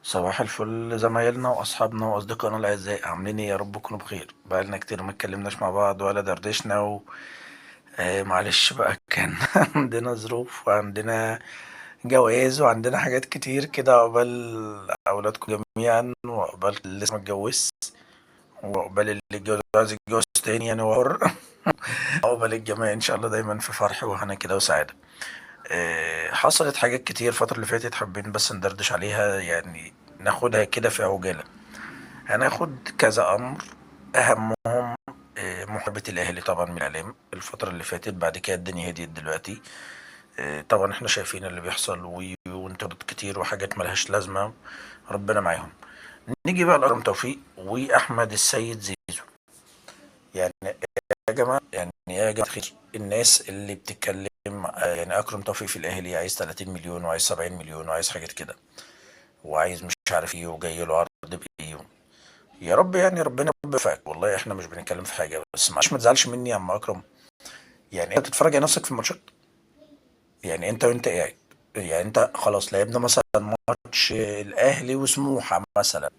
صباح الفل زمايلنا واصحابنا واصدقائنا الاعزاء، عاملين ايه؟ يا رب تكونوا بخير. بقالنا كتير ما اتكلمناش مع بعض ولا دردشنا معلش بقى، كان عندنا ظروف وعندنا جواز وعندنا حاجات كتير كده، عقبال اولادكم جميعا وعقبال اللي لسه ما اتجوزش وعقبال اللي اتجوز عايز يتجوز تاني يعني وحر. عقبال الجميع ان شاء الله دايما في فرح وهنا كده وسعاده. حصلت حاجات كتير الفترة اللي فاتت، حابين بس ندردش عليها، يعني ناخدها كده في عجالة. هناخد كذا أمر، أهمهم محاربة الأهالي طبعا من الإعلام الفترة اللي فاتت. بعد كده الدنيا هديت دلوقتي. طبعا احنا شايفين اللي بيحصل وانتقادات كتير وحاجات ملهاش لازمة، ربنا معاهم. نيجي بقى لأكرم توفيق وأحمد السيد زيزو. يعني يا جماعة، يعني يا جماعة الخير، الناس اللي بتتكلم يعني أكرم توفيق في الأهلي عايز 30 مليون وعايز 70 مليون وعايز حاجات كده، وعايز مش عارف ايه، وجاي له عرض بإيه. يا رب يعني ربنا يوفقك، والله احنا مش بنتكلم في حاجه، بس معلش ما تزعلش مني يا عم اكرم. يعني انت بتتفرج على نفسك في الماتشات؟ يعني انت وانت قاعد، يعني انت خلاص لعبنا مثلا ماتش الاهلي وسموحه مثلا،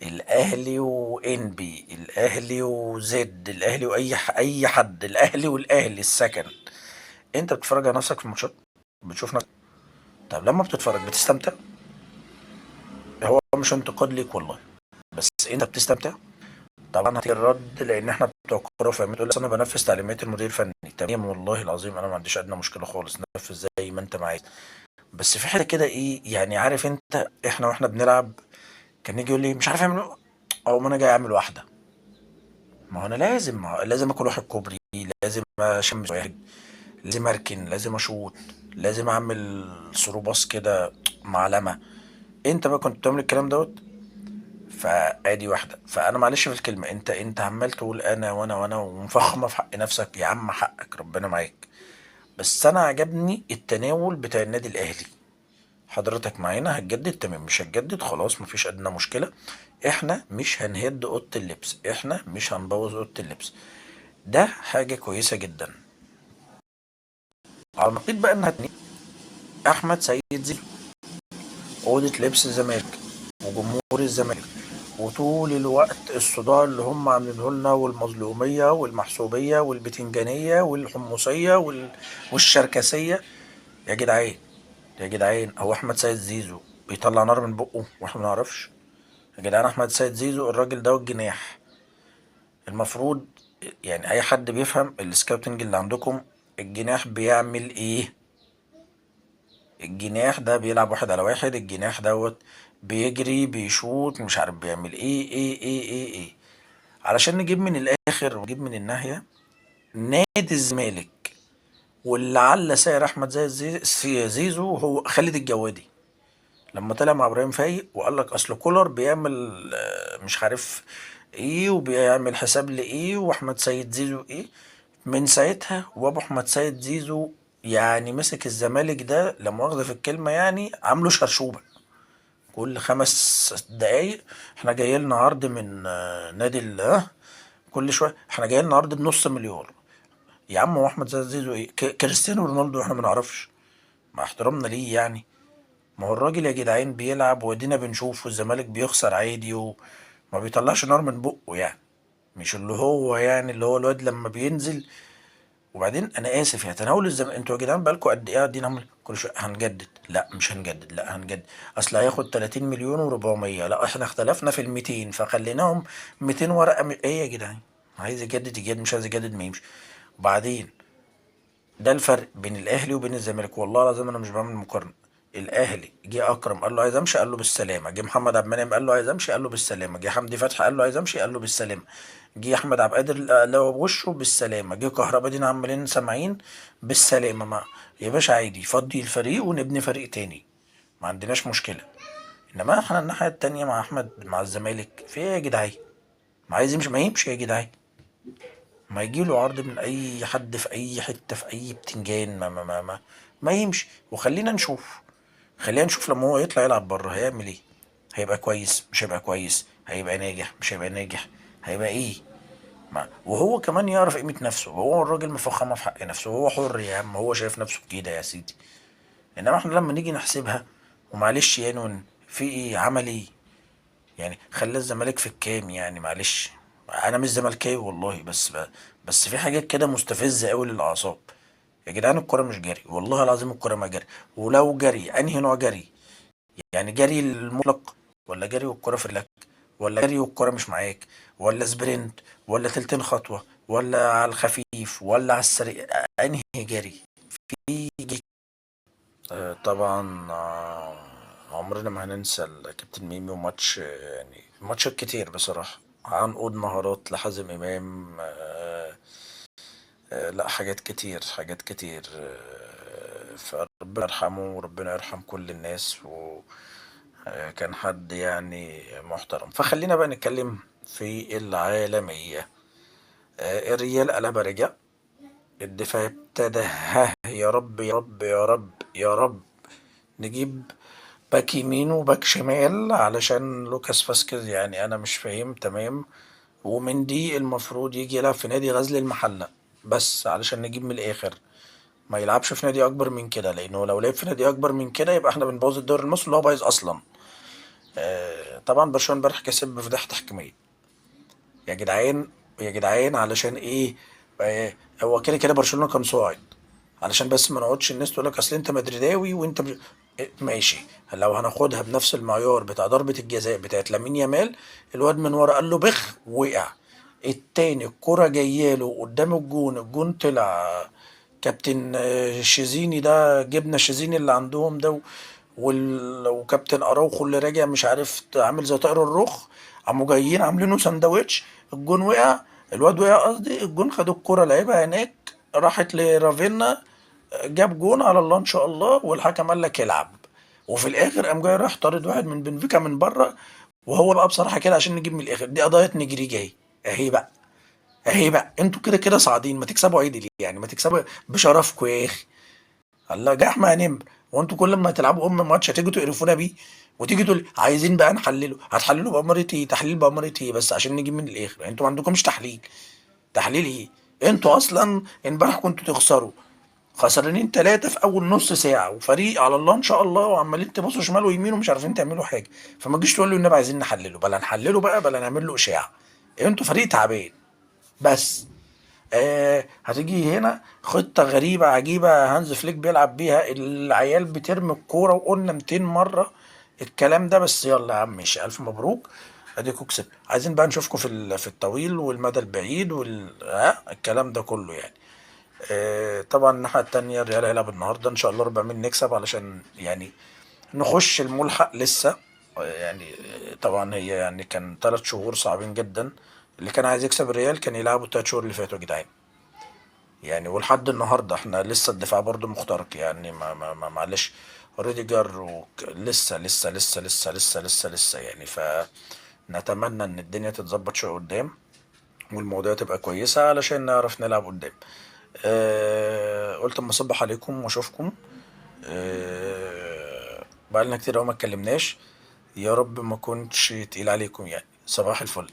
الاهلي وانبي، الاهلي وزد، الاهلي واي اي حد، الاهلي والاهلي السكن. انت بتتفرج على نفسك في الماتشات؟ بتشوف نفسك؟ طب لما بتتفرج بتستمتع؟ هو مش انتقاد ليك والله، بس انت بتستمتع؟ طبعا هتيجي الرد لان احنا بتوع كوره فاهمين، تقول لك انا بنفذ تعليمات المدير الفني. تمام، والله العظيم انا ما عنديش ادنى مشكله خالص، نفذ زي ما انت ما عايز. بس في حاجه كده ايه، يعني عارف انت، احنا واحنا بنلعب كان يجي يقول لي مش عارف اعمل إيه. او ما انا جاي اعمل واحده، ما هو انا لازم، ما هو لازم اكل واحد كوبري، لازم اشمس واحد، لازم اركن، لازم اشوط، لازم اعمل ثرو باص كده، معلمه. انت بقى كنت بتعمل الكلام دوت؟ فادي واحده. فانا معلش في الكلمه، انت عمال تقول انا وانا ومفخمه في حق نفسك، يا عم حقك ربنا معاك. بس انا عجبني التناول بتاع النادي الاهلي. حضرتك معانا هتجدد تمام، مش هتجدد خلاص مفيش ادنى مشكله. احنا مش هنهد اوضه اللبس، احنا مش هنبوظ اوضه اللبس. ده حاجه كويسه جدا. على النقيض بقى انها احمد سيد زيزو، اوضه لبس الزمالك وجمهور الزمالك، وطول الوقت الصداع اللي هم عاملينه لنا، والمظلومية والمحسوبية والبتنجانية والحمصية والشركسية. يا جدعان، يا جدعان، هو أحمد سيد زيزو بيطلع نار من بقه واحنا ما نعرفش؟ يا جدعان، أحمد سيد زيزو الراجل ده الجناح المفروض، يعني أي حد بيفهم السكاوتنج اللي عندكم، الجناح بيعمل إيه؟ الجناح ده بيلعب واحد على واحد، الجناح دوت بيجري بيشوط مش عارف بيعمل ايه. علشان نجيب من الاخر ونجيب من الناحيه، نادي الزمالك واللي على سعر احمد زي زيزو هو خالد الجوادي. لما طلع مع ابراهيم فايق وقال لك اصل كولر بيعمل مش عارف ايه، وبيعمل حساب لايه، واحمد سيد زيزو ايه. من ساعتها وابو احمد سيد زيزو يعني مسك الزمالك ده لا مؤاخذه في الكلمه، يعني عامله شرشوبه. كل 5 دقايق احنا جاي لنا عرض من نادي كل شويه احنا جاي لنا عرض بنص مليار. يا عم هو احمد زيزو ايه؟ كريستيانو رونالدو احنا ما نعرفش؟ مع احترامنا ليه يعني. ما هو الراجل يا جدعان بيلعب وادينا بنشوف، والزمالك بيخسر عادي وما بيطلعش نار من بقه يعني. مش اللي هو يعني اللي هو الواد لما بينزل. وبعدين انا اسف، يعني تناول انتوا يا جدعان بقالكوا قد ايه قاعدين عمال كل شويه هنجدد، لا مش هنجدد، لا هنجدد، اصل هياخد 30 مليون و400، لا احنا اختلفنا في ال 200 فخليناهم 200 ورقه ايه يا جدعان؟ عايز يجدد يجدد، مش عايز يجدد ما يمشي. وبعدين ده الفرق بين الاهلي وبين الزمالك، والله العظيم انا مش بعمل مقارنه. الاهلي جه اكرم قال له عايز امشي، قال له بالسلامه. جه محمد عبد المنعم قال له عايز امشي، قال له بالسلامه. جه حمدي فتحي قال له عايز امشي، قال له بالسلامه. جه احمد عبد القادر قال له وشه بالسلامه. جه كهربا دينا عمالين سامعين بالسلامه. ما يا باشا عادي، فضي الفريق ونبني فريق تاني، ما عندناش مشكله. انما احنا الناحيه التانيه مع احمد مع الزمالك في ايه يا جدعان؟ ما عايز يمشي ما يمشي يا جدعان، ما يجيله عرض من اي حد في اي حته في اي بتنجان، ما يمشي. وخلينا نشوف، خلينا نشوف لما هو يطلع يلعب بره هيعمل ايه. هيبقى كويس مش هيبقى كويس، هيبقى ناجح مش هيبقى ناجح، هيبقى ايه. ما وهو كمان يعرف قيمة نفسه، هو الراجل مفخمة في حق نفسه، هو حر يا عم، هو شايف نفسه كده يا سيدي. انما احنا لما نيجي نحسبها، ومعلش يعني في ايه؟ عمل ايه؟ يعني خلى الزمالك في الكام يعني؟ معلش، انا مش زملكاوي والله، بس في حاجات كده مستفزه قوي للاعصاب. يا جدعان الكرة مش جري، والله العظيم الكرة ما جري. ولو جري انهي نوع جري؟ يعني جري المطلق، ولا جري والكرة في رجلك، ولا جري والكرة مش معاك، ولا سبرنت، ولا تلتين خطوة، ولا على الخفيف، ولا على السريع؟ انهي جري؟ في طبعا عمرنا ما هننسى الكابتن ميمي، وماتش يعني ماتشات كتير بصراحة، عنقود مهارات لحازم إمام. لا، حاجات كتير، حاجات كتير. فربنا يرحمه وربنا يرحم كل الناس، وكان حد يعني محترم. فخلينا بقى نتكلم في العالمية. الريال قلبها رجع، الدفاع ابتدى ها، يا رب يا رب يا رب يا رب نجيب باك يمين وباك شمال علشان لوكاس فاسكيز، يعني انا مش فاهم تمام. ومندي المفروض يجي يلعب في نادي غزل المحلة، بس علشان نجيب من الاخر، ما يلعبش في نادي اكبر من كده، لانه لو لعب في نادي اكبر من كده يبقى احنا بنبوظ الدوري المصري اللي هو بايظ اصلا. طبعا برشلونة امبارح كسب بفضيحة تحكيمية. يا جدعان، يا جدعان علشان ايه؟ هو كده كده برشلونة كان صاعد، علشان بس ما نقعدش الناس تقول لك اصل انت مدريداوي وانت ماشي. لو هناخدها بنفس المعيار بتاع ضربة الجزاء بتاعت لامين يامال، الواد من ورا قال له بخ وقع. التاني الكرة جايه له قدام الجون، الجون طلع. كابتن شيزيني ده، جبنا شيزيني اللي عندهم ده، وكابتن اراوخو اللي راجع مش عارف عامل زي طائر الرخ، قاموا جايين عاملينه سندوتش. الجون وقع، الواد وقع قصدي، الجون خد الكرة لعبها هناك، راحت لرافينا، جاب جون على الله ان شاء الله، والحكم قال لك العب. وفي الاخر قام جاي راح طارد واحد من بنفيكا من بره. وهو بقى بصراحه كده عشان نجيب من الاخر، دي قضايا نجريجي اهي. اهي بقى، اهي بقى، انتوا كده كده صاعدين، ما تكسبوا عدل يعني، ما تكسبوا بشرفكوا يا اخي. الله جاح ما نمر. وانتوا كل ما تلعبوا ماتش هتيجوا تقرفونا بيه، وتيجي تقول عايزين بقى نحلله. هتحللوا بأمارة ايه؟ تحليل بأمارة ايه بس عشان نجيب من الاخر؟ يعني انتوا ما عندكمش تحليل. تحليل ايه؟ انتوا اصلا امبارح كنتوا تخسروا، خسرانين ثلاثة في أول نص ساعة، وفريق على الله إن شاء الله، وعمالين تبصوا شمال ويمين ومش عارفين تعملوا حاجة. فما تجيش تقول لي النبي عايزين نحلله، بلا نحلله بقى، بلا نعمل له إشاعة. أنتوا فريق تعبان بس. هتيجي هنا خطة غريبة عجيبة هانز فليك بيلعب بيها، العيال بترمي الكورة، وقلنا 200 مرة الكلام ده، بس يلا يا عم ماشي، ألف مبروك. اديكوا كسبت. عايزين بقى نشوفكم في الطويل والمدى البعيد الكلام ده كله يعني. طبعا الناحية التانية الريال هيلعب النهاردة إن شاء الله ربع مين نكسب، علشان يعني نخش الملحق لسه. يعني طبعا هي يعني كان 3 شهور صعبين جدا. اللي كان عايز يكسب الريال كان يلعبوا ال3 شهور اللي فاتوا يا جدعان. يعني ولحد النهاردة احنا لسه الدفاع برضو مخترق يعني، معلش. روديجر لسه يعني. فنتمنى ان الدنيا تتظبط شوية قدام، والموضوع تبقى كويسة علشان نعرف نلعب قدام. قلت اما اصبح عليكم واشوفكم. بقالنا كتير أوي ما اتكلمناش. يا رب ما كنتش تقيل عليكم يعني. صباح الفل.